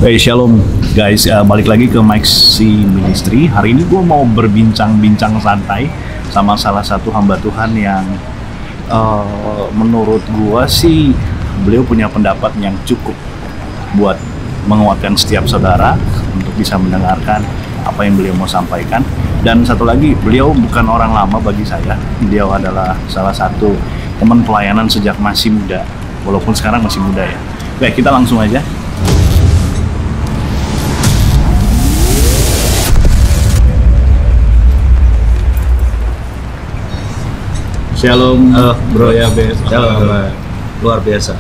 Hey Shalom guys, balik lagi ke Maxi Ministry. Hari ini gue mau berbincang-bincang santai sama salah satu hamba Tuhan yang menurut gue sih beliau punya pendapat yang cukup buat menguatkan setiap saudara untuk bisa mendengarkan apa yang beliau mau sampaikan. Dan satu lagi, beliau bukan orang lama bagi saya. Beliau adalah salah satu teman pelayanan sejak masih muda, walaupun sekarang masih muda ya. Baik, kita langsung aja. Shalom, bro ya Bes. Shalom, luar biasa.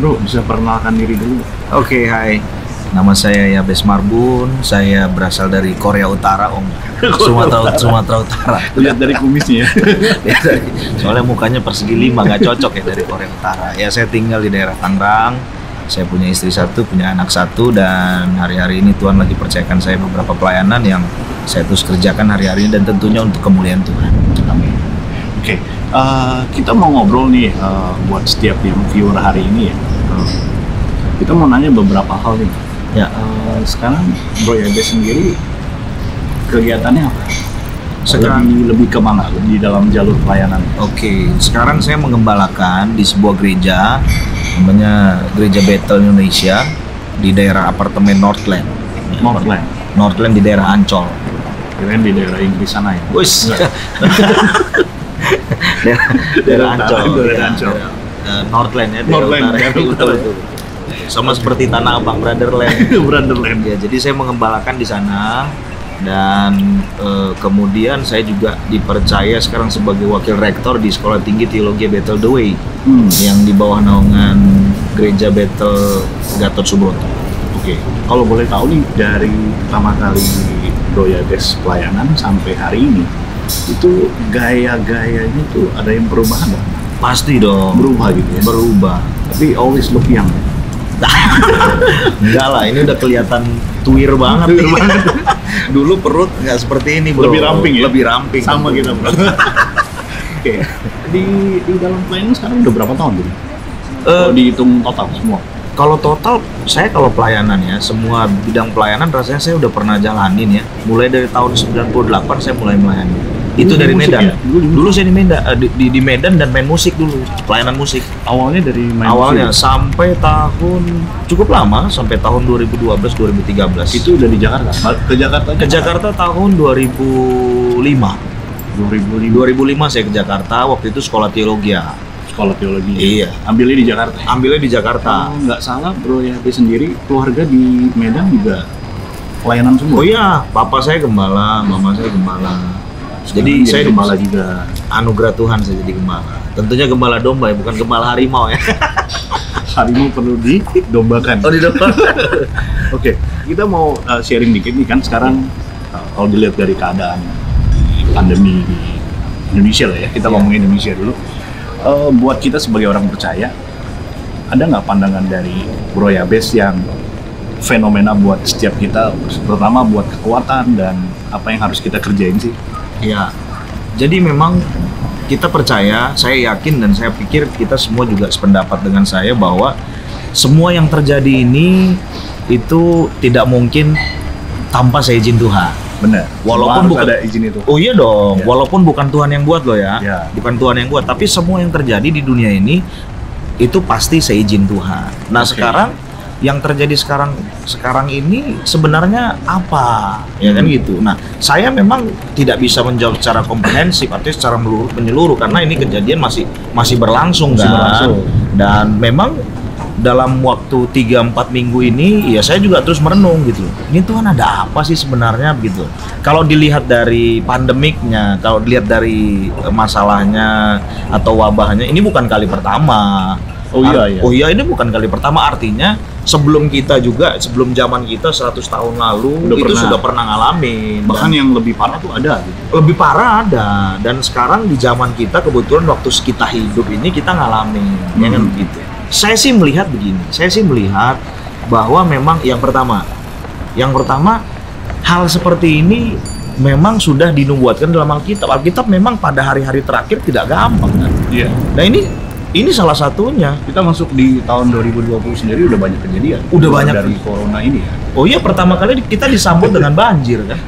Bro, bisa perkenalkan diri dulu. Oke, hai. Nama saya Yabes Marbun. Saya berasal dari Korea Utara, Om. Sumatera Utara. Lihat dari kumisnya ya. Soalnya mukanya persegi 5, nggak cocok ya dari Korea Utara. Ya, saya tinggal di daerah Tangerang. Saya punya istri satu, punya anak satu, dan hari-hari ini Tuhan lagi percayakan saya beberapa pelayanan yang saya terus kerjakan hari-hari ini dan tentunya untuk kemuliaan Tuhan. Amin. Oke, kita mau ngobrol nih buat setiap yang viewer hari ini ya. Kita mau nanya beberapa hal nih. Ya. Sekarang Bro Yabes sendiri kegiatannya apa? Sekarang lebih kemana di dalam jalur pelayanan? Oke, sekarang saya mengembalakan di sebuah gereja namanya Gereja Bethel Indonesia di daerah apartemen Northland. Northland di daerah Ancol. Kirain di daerah Inggris sana ya? Wis. daerah Ancol. Northland ya, Northland, betul. Sama seperti Tanah Abang, Brotherland. Brotherland. Ya, jadi saya mengembalakan di sana dan kemudian saya juga dipercaya sekarang sebagai wakil rektor di Sekolah Tinggi Teologi Bethel The Way yang di bawah naungan Gereja Bethel Gatot Subroto. Oke, kalau boleh tahu nih dari pertama kali Bro Yabes pelayanan sampai hari ini, itu gaya-gayanya tuh ada yang perubahan nggak? Pasti dong. Berubah gitu ya? Berubah. Tapi always look young. Enggak lah, ini udah kelihatan tuir banget. Dulu perut nggak seperti ini, bro. Lebih ramping ya? Lebih ramping. Sama kita, bro. Oke. Di dalam pelayanan sekarang udah berapa tahun, bro? Kalau dihitung total semua? Kalau total, saya kalau pelayanan ya, semua bidang pelayanan rasanya saya udah pernah jalanin ya. Mulai dari tahun 98 saya mulai melayani. Itu dari Medan. Ya? Dulu saya di Medan, di Medan dan main musik dulu, pelayanan musik. Awalnya dari main Awalnya musik? Sampai tahun cukup lama, sampai tahun 2012-2013. Itu udah di Jakarta? Ke Jakarta? Ke Jakarta tahun 2005. 2005 saya ke Jakarta, waktu itu sekolah teologi ya. Sekolah teologi. Iya. Ambilnya di Jakarta. Ambilnya di Jakarta. Kalau nggak salah, Bro Yabes sendiri keluarga di Medan juga pelayanan semua. Oh iya, papa saya gembala, mama saya gembala. Jadi saya gembala juga. Anugerah Tuhan saya jadi gembala. Tentunya gembala domba ya, bukan gembala harimau ya. Harimau perlu didombakan. Oh, didombakan. Oke, kita mau sharing dikit nih kan sekarang kalau dilihat dari keadaan pandemi di Indonesia lah ya, kita ngomongin Indonesia dulu. Buat kita sebagai orang percaya, ada nggak pandangan dari Bro Yabes yang fenomena buat setiap kita, terutama buat kekuatan dan apa yang harus kita kerjain sih? Ya, jadi memang kita percaya, saya yakin dan saya pikir kita semua juga sependapat dengan saya bahwa semua yang terjadi ini itu tidak mungkin tanpa seizin Tuhan. Benar. Walaupun bukan ada izin itu. Oh iya dong, Ya. Walaupun bukan Tuhan yang buat loh ya. Bukan Tuhan yang buat, tapi semua yang terjadi di dunia ini itu pasti seizin Tuhan. Nah, sekarang yang terjadi sekarang ini sebenarnya apa? Ya kan gitu. Nah, saya memang tidak bisa menjawab secara komprehensif atau secara menyeluruh karena ini kejadian masih berlangsung kan. Dan memang dalam waktu 3-4 minggu ini ya saya juga terus merenung gitu. Ini Tuhan ada apa sih sebenarnya gitu. Kalau dilihat dari pandemiknya, kalau dilihat dari masalahnya atau wabahnya, ini bukan kali pertama. Oh iya, ini bukan kali pertama, artinya sebelum zaman kita 100 tahun lalu sudah pernah ngalamin. Bahkan yang lebih parah tuh ada gitu. Lebih parah ada, dan sekarang di zaman kita kebetulan waktu kita hidup ini kita ngalamin, ya kan gitu. Saya sih melihat begini, bahwa memang yang pertama hal seperti ini memang sudah dinubuatkan dalam Alkitab. Alkitab memang pada hari-hari terakhir tidak gampang kan. Iya. Nah ini Ini salah satunya. Kita masuk di tahun 2020 sendiri udah banyak kejadian. Udah banyak dari corona ini ya. Oh iya, pertama kali kita disambut dengan banjir kan.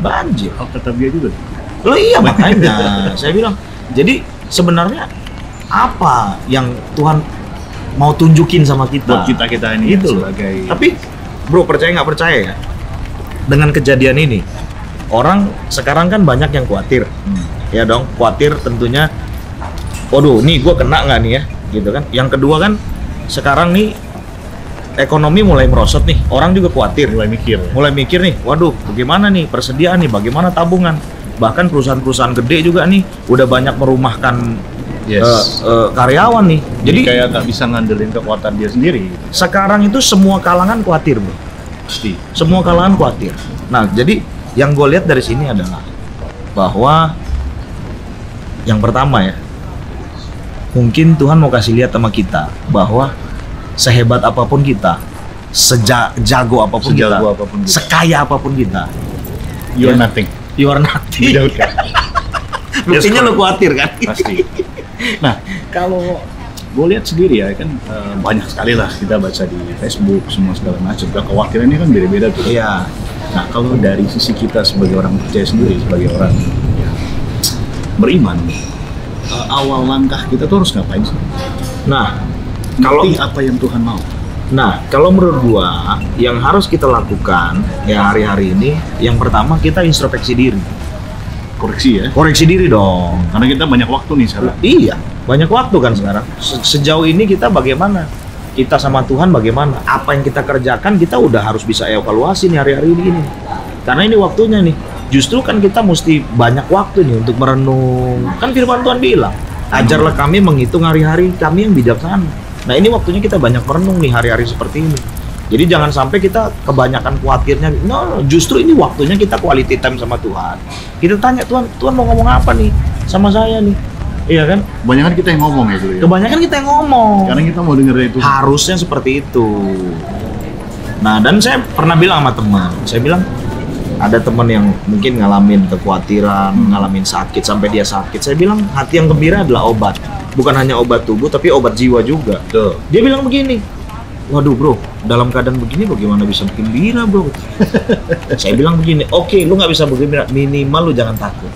Banjir. Oh, tetap dia juga. Loh iya, makanya saya bilang. Jadi sebenarnya apa yang Tuhan mau tunjukin sama kita? Buat kita ini itu sebagai. Tapi bro, percaya nggak percaya ya, dengan kejadian ini orang sekarang kan banyak yang khawatir. Ya dong, khawatir tentunya. Waduh, nih gue kena nggak nih ya, gitu kan. Yang kedua kan, sekarang nih ekonomi mulai merosot nih, orang juga khawatir. Mulai mikir nih, waduh, bagaimana nih persediaan nih, bagaimana tabungan. Bahkan perusahaan-perusahaan gede juga nih, udah banyak merumahkan karyawan nih. Jadi kayak nggak bisa ngandelin kekuatan dia sendiri. Sekarang itu semua kalangan khawatir, bro. Pasti. Semua kalangan khawatir. Nah, jadi yang gue lihat dari sini adalah bahwa yang pertama ya, mungkin Tuhan mau kasih lihat sama kita bahwa sehebat apapun kita, sejago apapun kita, sekaya apapun kita, you are nothing. You are nothing. Without God. Buktinya lo khawatir kan? Pasti. Nah, kalau gue lihat sendiri ya kan banyak sekali lah kita baca di Facebook semua segala macam. Kekhawatirannya kan beda-beda tuh. Iya. Nah, kalau dari sisi kita sebagai orang percaya sendiri, sebagai orang ya, beriman, awal langkah kita tuh harus ngapain sih? Nah, kalau apa yang Tuhan mau? Nah, kalau menurut gua yang harus kita lakukan ya hari-hari ini, yang pertama kita introspeksi diri. Koreksi ya? Koreksi diri dong. Karena kita banyak waktu nih sekarang. Iya, banyak waktu kan sekarang. Sejauh ini kita bagaimana? Kita sama Tuhan bagaimana? Apa yang kita kerjakan kita udah harus bisa evaluasi nih hari-hari ini. Karena ini waktunya nih. Justru kan kita mesti banyak waktu nih untuk merenung. Kan firman Tuhan bilang, ajarlah kami menghitung hari-hari kami yang bijaksana. Nah ini waktunya kita banyak merenung nih hari-hari seperti ini. Jadi jangan sampai kita kebanyakan khawatirnya. No, justru ini waktunya kita quality time sama Tuhan. Kita tanya Tuhan mau ngomong apa nih sama saya nih? Iya kan? Kebanyakan kita yang ngomong ya dulu ya? Kebanyakan kita yang ngomong. Karena kita mau denger itu. Harusnya seperti itu. Nah, dan saya pernah bilang sama teman, saya bilang ada teman yang mungkin ngalamin kekhawatiran, ngalamin sakit sampai dia sakit. Saya bilang hati yang gembira adalah obat. Bukan hanya obat tubuh, tapi obat jiwa juga. Tuh. Dia bilang begini, waduh bro, dalam keadaan begini bagaimana bisa gembira bro? Saya bilang begini, oke, lu nggak bisa bergembira, minimal lu jangan takut.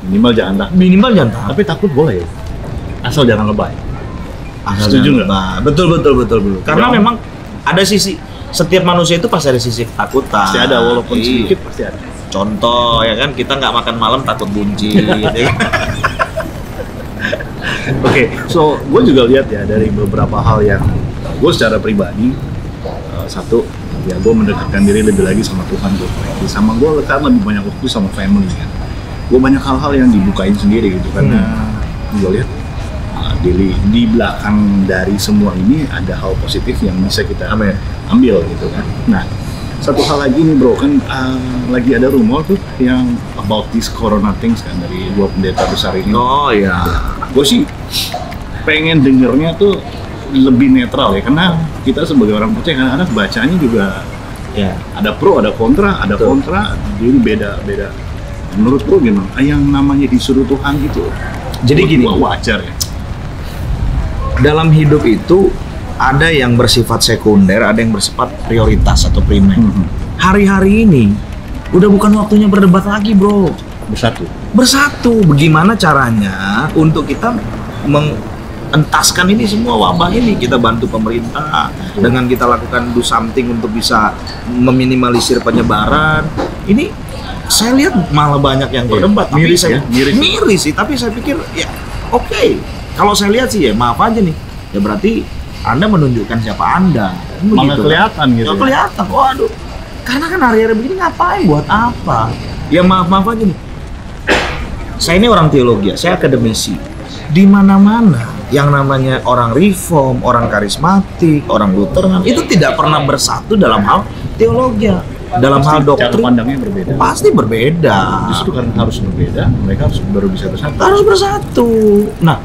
Minimal jangan takut. Minimal jangan takut. Tapi takut boleh ya? Asal jangan lebay. Setuju nggak? Betul. Karena memang ada sisi, setiap manusia itu pasti ada sisi ketakutan. Pasti ada, walaupun sedikit pasti ada. Contoh ya kan, kita nggak makan malam takut buncit. Ya. Oke, so gue juga lihat ya dari beberapa hal yang gue secara pribadi, satu, ya gue mendekatkan diri lebih lagi sama Tuhan gue. Sama gue kan lebih banyak waktu sama family kan. Gue banyak hal-hal yang dibukain sendiri gitu karena gue lihat di belakang dari semua ini ada hal positif yang bisa kita ambil gitu kan. Nah, satu hal lagi nih bro, kan lagi ada rumor tuh yang about this corona things kan dari dua pendeta besar ini. Oh iya. Gue sih pengen dengernya tuh lebih netral ya, karena kita sebagai orang percaya kadang-kadang bacanya juga ya ada pro, ada kontra, jadi beda-beda. Menurut bro gimana? Yang namanya disuruh Tuhan gitu. Jadi gini, wajar ya. Dalam hidup itu ada yang bersifat sekunder, ada yang bersifat prioritas atau primer. Hari-hari ini udah bukan waktunya berdebat lagi, bro. Bersatu. Bagaimana caranya untuk kita mengentaskan ini semua wabah ini? Kita bantu pemerintah dengan kita lakukan do something untuk bisa meminimalisir penyebaran. Ini saya lihat malah banyak yang berdebat. Miris sih. Tapi saya pikir ya oke. Kalau saya lihat sih ya maaf aja nih. Ya berarti Anda menunjukkan siapa Anda. Malah kelihatan gitu. Kelihatan. Waduh. Karena kan hari-hari begini ngapain, buat apa? Ya maaf aja nih. Saya ini orang teologi, saya akademisi. Di mana-mana yang namanya orang reform, orang karismatik, orang Lutheran itu tidak pernah bersatu dalam hal teologi. Dalam hal doktrin cara pandangnya berbeda. Pasti berbeda. Justru karena harus berbeda, mereka baru bisa bersatu. Harus bersatu. Nah,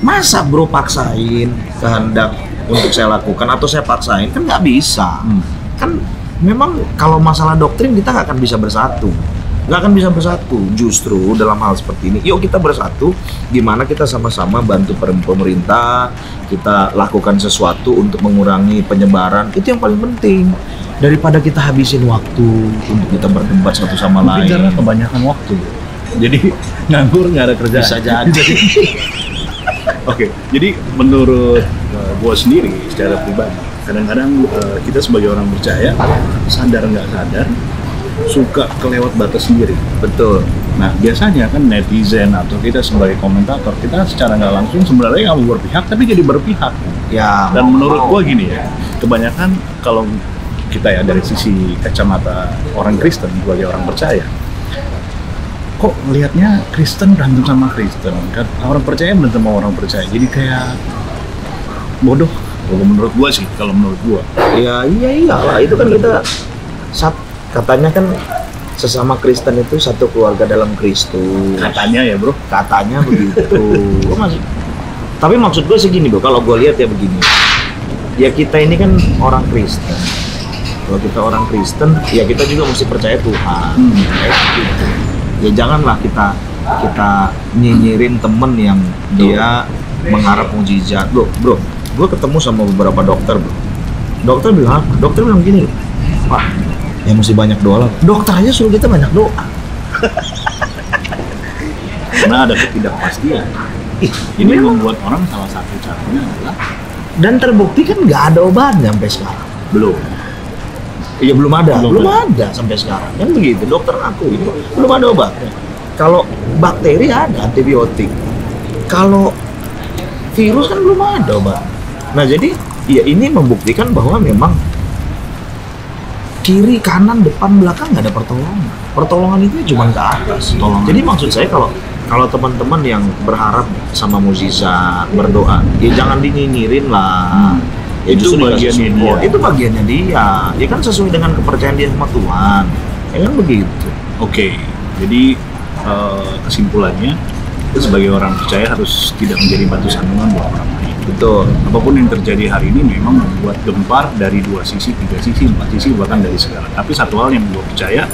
masa bro paksain kehendak untuk saya lakukan atau saya paksain, kan nggak bisa. Kan memang kalau masalah doktrin kita nggak akan bisa bersatu. nggak akan bisa bersatu. Justru dalam hal seperti ini, yuk kita bersatu, gimana kita sama-sama bantu pemerintah, kita lakukan sesuatu untuk mengurangi penyebaran, itu yang paling penting. Daripada kita habisin waktu untuk kita berdebat satu sama Mungkin lain. karena kebanyakan waktu, jadi nganggur nggak ada kerjaan. Bisa jadi. Oke, jadi menurut gue sendiri secara pribadi, kadang-kadang kita sebagai orang percaya, sadar nggak sadar, suka kelewat batas sendiri. Betul. Nah, biasanya kan netizen atau kita sebagai komentator, kita secara nggak langsung sebenarnya nggak mau berpihak, tapi jadi berpihak. Ya. Dan menurut gue gini ya, kebanyakan kalau kita ya dari sisi kacamata orang Kristen sebagai orang percaya, kok melihatnya Kristen berantem sama Kristen kan, orang percaya berantem sama orang percaya, jadi kayak bodoh. Kalau menurut gua sih, kalau menurut gua. Ya iyalah, itu kan kita katanya kan sesama Kristen itu satu keluarga dalam Kristus. Katanya ya bro. Katanya begitu. Gua masih. Tapi maksud gue sih gini bro, kalau gue lihat ya begini. Ya kita ini kan orang Kristen. Kalau kita orang Kristen, ya kita juga mesti percaya Tuhan. Gitu. Ya janganlah kita nyinyirin temen yang dia mengharap mujizat. Bro, gue ketemu sama beberapa dokter bro. Dokter bilang gini, Pak, ya mesti banyak doa lah. Dokter aja suruh kita banyak doa. Karena ada ketidakpastian. Ini membuat orang salah satu caranya adalah, dan terbukti kan nggak ada obatnya sampai sekarang. belum. Iya belum ada sampai sekarang kan begitu dokter aku itu belum ada obatnya. Kalau bakteri ada antibiotik, kalau virus kan belum ada obat. Nah jadi ya ini membuktikan bahwa memang kiri kanan depan belakang nggak ada pertolongan itu cuma ke atas. Jadi maksud saya kalau teman-teman yang berharap sama mukjizat berdoa ya jangan dinyinyirin lah. Ya, itu bagiannya dia. Itu bagiannya dia. Ya kan sesuai dengan kepercayaan dia sama Tuhan. Ya kan begitu. Oke, jadi kesimpulannya, kita sebagai orang percaya harus tidak menjadi batu sandungan buat orang lain. Betul. Apapun yang terjadi hari ini memang membuat gempar dari 2 sisi, 3 sisi, 4 sisi, bahkan dari segala. Tapi satu hal yang gue percaya,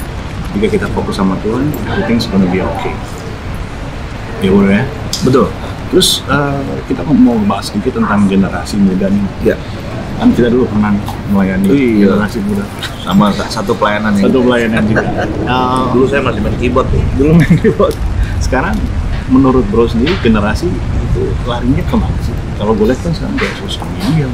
jika kita fokus sama Tuhan, everything's gonna be okay. Ya bro ya? Betul. Terus kita mau bahas sedikit tentang generasi muda nih. Ya. Kan kita dulu pernah melayani generasi muda. Sama satu pelayanan ya. Satu pelayanan juga. Dulu saya masih main keyboard tuh. Dulu main keyboard. Sekarang menurut bro sendiri generasi itu larinya kemana sih? Kalau gue lihat kan sekarang kayak sosial media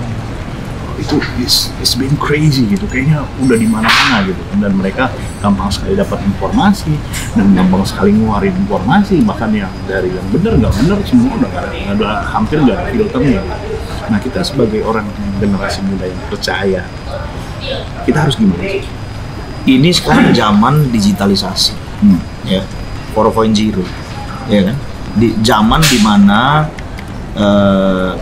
itu it's been crazy gitu, kayaknya udah di mana-mana gitu, dan mereka gampang sekali dapat informasi dan gampang sekali ngeluarin informasi, bahkan yang dari yang benar nggak benar semua udah hampir nggak ada filternya gitu. Nah kita sebagai orang generasi muda yang percaya, kita harus gimana sih? Ini sekarang zaman digitalisasi, ya 4.0, ya kan? Di zaman dimana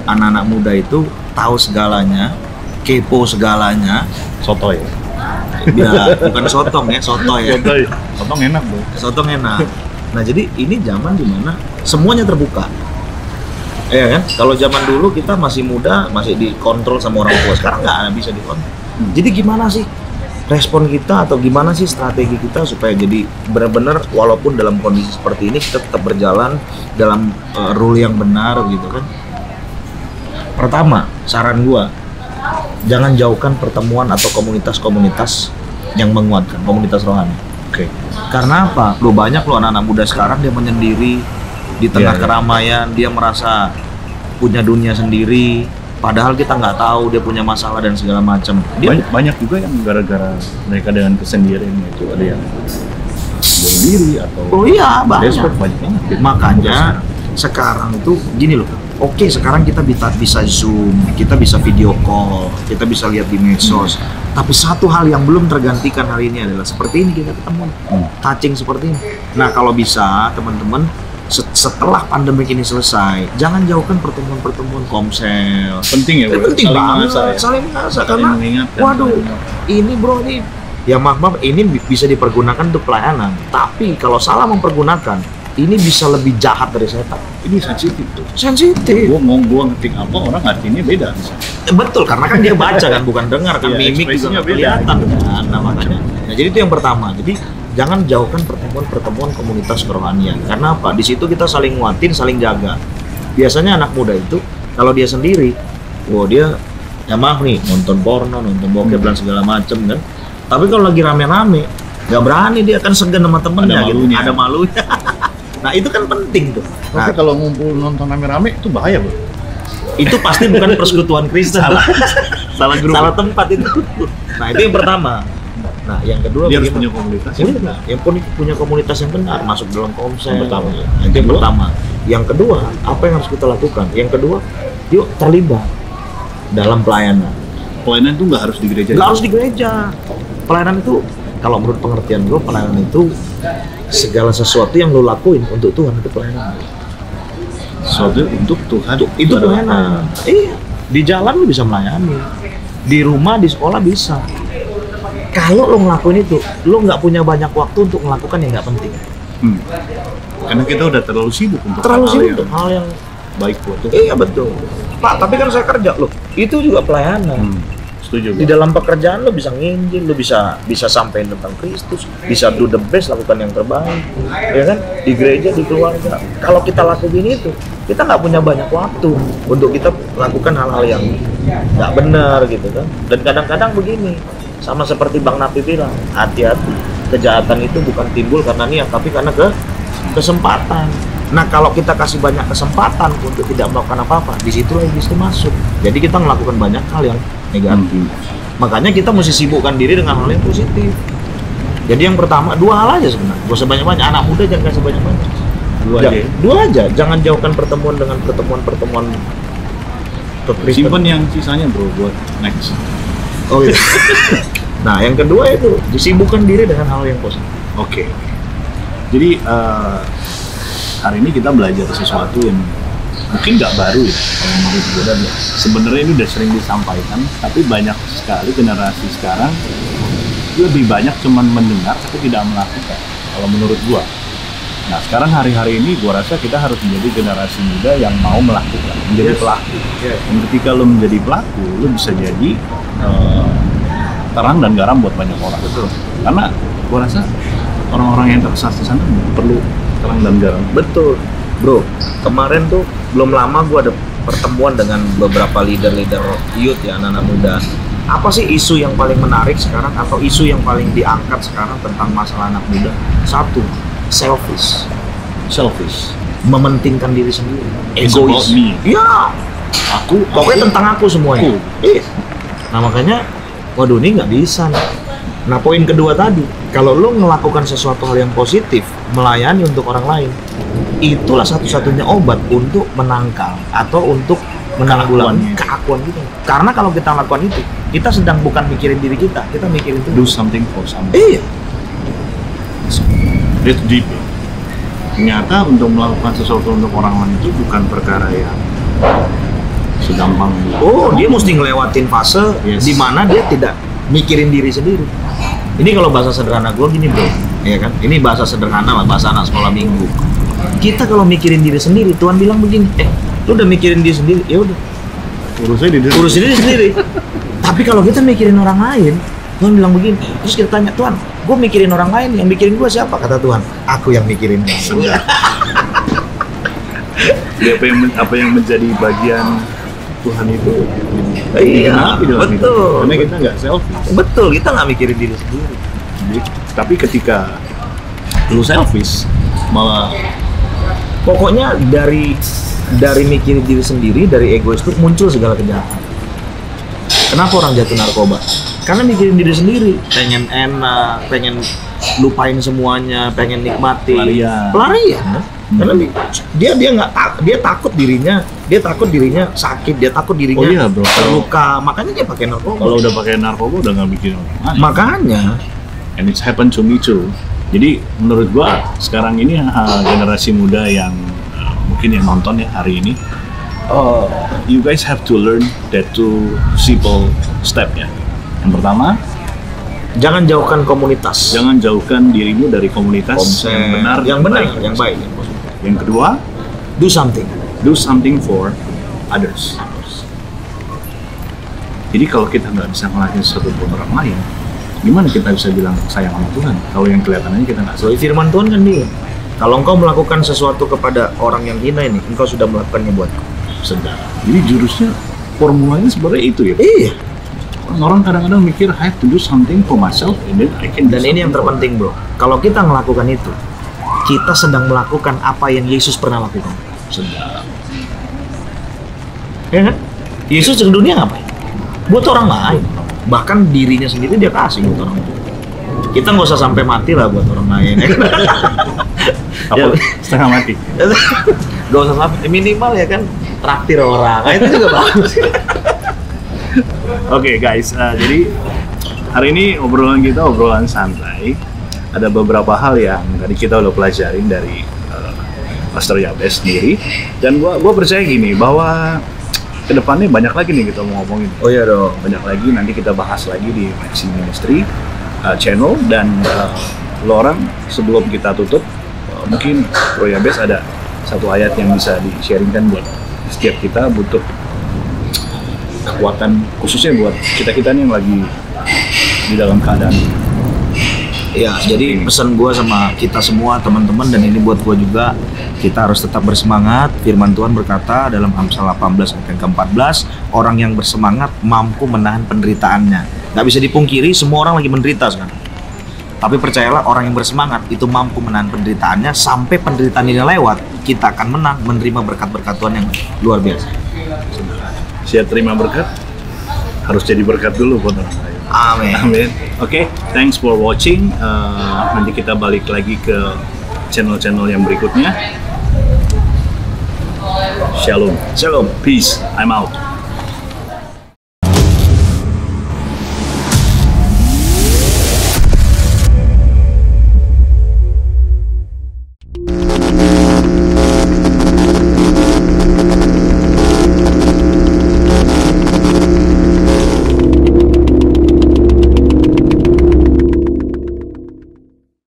anak-anak muda itu tahu segalanya, kepo segalanya. Sotoy. Ya, bukan sotong ya, sotoy ya. Sotong enak bro. Sotong enak. Nah jadi ini zaman dimana semuanya terbuka. Ya kan? Kalau zaman dulu kita masih muda, masih dikontrol sama orang tua. Sekarang nggak bisa dikontrol. Jadi gimana sih respon kita atau gimana sih strategi kita supaya jadi benar-benar walaupun dalam kondisi seperti ini kita tetap berjalan dalam rule yang benar gitu kan? Pertama, saran gua, jangan jauhkan pertemuan atau komunitas-komunitas yang menguatkan, komunitas rohani. Oke. Karena apa? Lo banyak lo anak-anak muda sekarang dia menyendiri di tengah keramaian, dia merasa punya dunia sendiri. Padahal kita nggak tahu dia punya masalah dan segala macam. Banyak juga yang gara-gara mereka dengan kesendirian itu ada yang bunuh diri atau banyak banget. Makanya sekarang itu gini loh. Oke, sekarang kita bisa Zoom, kita bisa video call, kita bisa lihat di medsos. Tapi satu hal yang belum tergantikan hari ini adalah seperti ini kita ketemu, touching seperti ini. Nah, kalau bisa teman-teman setelah pandemi ini selesai, jangan jauhkan pertemuan-pertemuan komsel. Penting ya, bro. Penting banget, saling mengasah karena waduh, ini bro nih, ya maaf ini bisa dipergunakan untuk pelayanan. Tapi kalau salah mempergunakan, ini bisa lebih jahat dari setan. Ini sensitif tuh. Sensitif. Gua ngetik apa orang artinya beda misalnya. Betul, karena kan dia baca kan bukan dengar kan, mimik juga nggak kelihatan kan. Nah makanya, nah jadi itu yang pertama. Jadi jangan jauhkan pertemuan komunitas kerohanian. Karena apa? Di situ kita saling nguatin, saling jaga. Biasanya anak muda itu kalau dia sendiri, dia ya maaf nih nonton porno, nonton bokep dan segala macem kan. Tapi kalau lagi rame-rame, nggak berani, dia akan segan sama temennya gitu. Ada malunya. Nah itu kan penting tuh. Tapi kalau ngumpul nonton rame-rame itu bahaya, bro. Itu pasti bukan persekutuan Kristen. Salah grup. Salah tempat itu. Nah itu yang pertama. Nah yang kedua, dia harus punya komunitas yang benar. Yang punya komunitas yang benar, masuk dalam komsel. Yang pertama. Itu yang pertama. Yang kedua, apa yang harus kita lakukan? Yang kedua, yuk terlibat dalam pelayanan. Pelayanan itu nggak harus di gereja. Nggak harus di gereja. Pelayanan itu, kalau menurut pengertian gue, pelayanan itu segala sesuatu yang lo lakuin untuk Tuhan, itu pelayanan. Sesuatu untuk Tuhan. Itu pelayanan. Iya. Di jalan lo bisa melayani. Di rumah, di sekolah bisa. Kalau lo ngelakuin itu, lo nggak punya banyak waktu untuk melakukan yang nggak penting. Karena kita udah terlalu sibuk untuk hal yang baik buat Tuhan. Iya betul. Pak, tapi kan saya kerja loh. Itu juga pelayanan. Setuju. Di dalam pekerjaan lo bisa nginjil, lo bisa sampaikan tentang Kristus, bisa do the best, lakukan yang terbaik, ya kan? Di gereja, di keluarga. Kalau kita lakuin itu, kita nggak punya banyak waktu untuk kita lakukan hal-hal yang nggak benar gitu kan. Dan kadang-kadang begini, sama seperti Bang Napi bilang, hati-hati, kejahatan itu bukan timbul karena niat, tapi karena kesempatan. Nah kalau kita kasih banyak kesempatan untuk tidak melakukan apa-apa, disitulah iblis itu masuk. Jadi kita melakukan banyak hal yang negatif. Makanya kita mesti sibukkan diri dengan hal yang positif. Jadi yang pertama, dua hal aja sebenarnya. Gak usah banyak-banyak. Anak muda jangan kasih banyak-banyak. Dua aja. Jangan jauhkan pertemuan dengan pertemuan simpan yang sisanya bro buat next. Oh iya. Nah yang kedua itu disibukkan diri dengan hal yang positif. Oke. Jadi hari ini kita belajar sesuatu yang mungkin nggak baru ya kalau menurut gue, dan sebenarnya ini udah sering disampaikan, tapi banyak sekali generasi sekarang lebih banyak cuman mendengar tapi tidak melakukan kalau menurut gue. Nah sekarang hari-hari ini gue rasa kita harus menjadi generasi muda yang mau melakukan, menjadi pelaku. Dan ketika lo menjadi pelaku, lo bisa jadi terang dan garam buat banyak orang. Betul. Karena gue rasa orang-orang yang tersesat di sana perlu terang dan garam. Betul, bro. Kemarin tuh belum lama gue ada pertemuan dengan beberapa leader-leader youth ya, anak-anak muda. Apa sih isu yang paling menarik sekarang atau isu yang paling diangkat sekarang tentang masalah anak muda? Satu, selfish, mementingkan diri sendiri, egois. Iya, pokoknya tentang aku semuanya. Iya. Nah makanya, waduh ini nggak bisa nih. Nah poin kedua tadi, kalau lo melakukan sesuatu hal yang positif, melayani untuk orang lain, itulah satu-satunya obat untuk menangkal atau untuk menanggulangi keakuan kita. Karena kalau kita lakukan itu, kita sedang bukan mikirin diri kita mikirin itu. Do something for someone. Iya. It's deep. Ternyata untuk melakukan sesuatu untuk orang lain itu bukan perkara yang segampang. Dia mesti ngelewatin fase di mana dia tidak mikirin diri sendiri. Ini kalau bahasa sederhana gue gini bro, ya kan? Ini bahasa sederhana lah, bahasa anak sekolah minggu. Kita kalau mikirin diri sendiri, Tuhan bilang begini, lu udah mikirin diri sendiri, ya udah. Urusin diri sendiri. Tapi kalau kita mikirin orang lain, Tuhan bilang begini. Terus kita tanya, Tuhan, gue mikirin orang lain, yang mikirin gue siapa? Kata Tuhan, aku yang mikirin kamu. Apa yang menjadi bagian Tuhan itu? Iya, betul. Karena kita nggak selfish. Betul, kita nggak mikirin diri sendiri. Tapi ketika lu selfish, malah pokoknya dari mikirin diri sendiri, dari egois itu muncul segala kejahatan. Kenapa orang jatuh narkoba? Karena mikirin diri sendiri, pengen enak, pengen lupain semuanya, pengen nikmati, pelarian. Karena dia takut dirinya sakit, dia takut dirinya terluka, makanya dia pakai narkoba. Kalau udah pakai narkoba udah nggak bikin orang lain. Makanya, and it's happened to me too. Jadi menurut gua sekarang ini generasi muda yang mungkin yang nonton ya hari ini, you guys have to learn that two simple step ya. Yang pertama, jangan jauhkan komunitas. Jangan jauhkan dirimu dari komunitas yang benar, yang baik. Yang kedua, do something for others. Jadi kalau kita nggak bisa ngelakuin sesuatu buat orang lain, gimana kita bisa bilang sayang sama Tuhan kalau yang kelihatannya kita nggak sayang? Soalnya firman Tuhan kan dia, kalau engkau melakukan sesuatu kepada orang yang hina ini, engkau sudah melakukannya buatku. Sedang. Jadi jurusnya, formulanya sebenarnya itu ya. Iya. Orang kadang-kadang mikir I have to do something for myself and then I can. Dan ini yang terpenting bro, kalau kita melakukan itu, kita sedang melakukan apa yang Yesus pernah lakukan. Sedang. Ya kan? Yesus di dunia ngapain? Buat orang lain. Bahkan dirinya sendiri dia kasih buat orang lain. Kita nggak usah sampai mati lah buat orang lain. Apa? Setengah mati. Gak usah sampai, minimal ya kan traktir orang. Nah, itu juga bagus. Oke guys, jadi hari ini obrolan kita obrolan santai. Ada beberapa hal yang tadi kita udah pelajarin dari Pastor Yabes sendiri. Dan gua percaya gini bahwa kedepannya banyak lagi nih kita mau ngomongin. Oh iya dong. Banyak lagi nanti kita bahas lagi di Maxi Ministry channel. Dan lo orang sebelum kita tutup, mungkin Bro Yabes ada satu ayat yang bisa di-sharingkan buat setiap kita butuh kekuatan, khususnya buat kita-kita nih yang lagi di dalam keadaan. Ya, jadi pesan gue sama kita semua teman-teman, dan ini buat gue juga, kita harus tetap bersemangat. Firman Tuhan berkata dalam Amsal 18 ayat ke-14, orang yang bersemangat mampu menahan penderitaannya. Gak bisa dipungkiri, semua orang lagi menderita sekarang. Tapi percayalah, orang yang bersemangat itu mampu menahan penderitaannya sampai penderitaan ini lewat. Kita akan menang, menerima berkat-berkat Tuhan yang luar biasa. Siap terima berkat, harus jadi berkat dulu buat orang lain. Amin. Amin. Oke, thanks for watching. Nanti kita balik lagi ke channel-channel yang berikutnya. Shalom. Shalom. Peace. I'm out.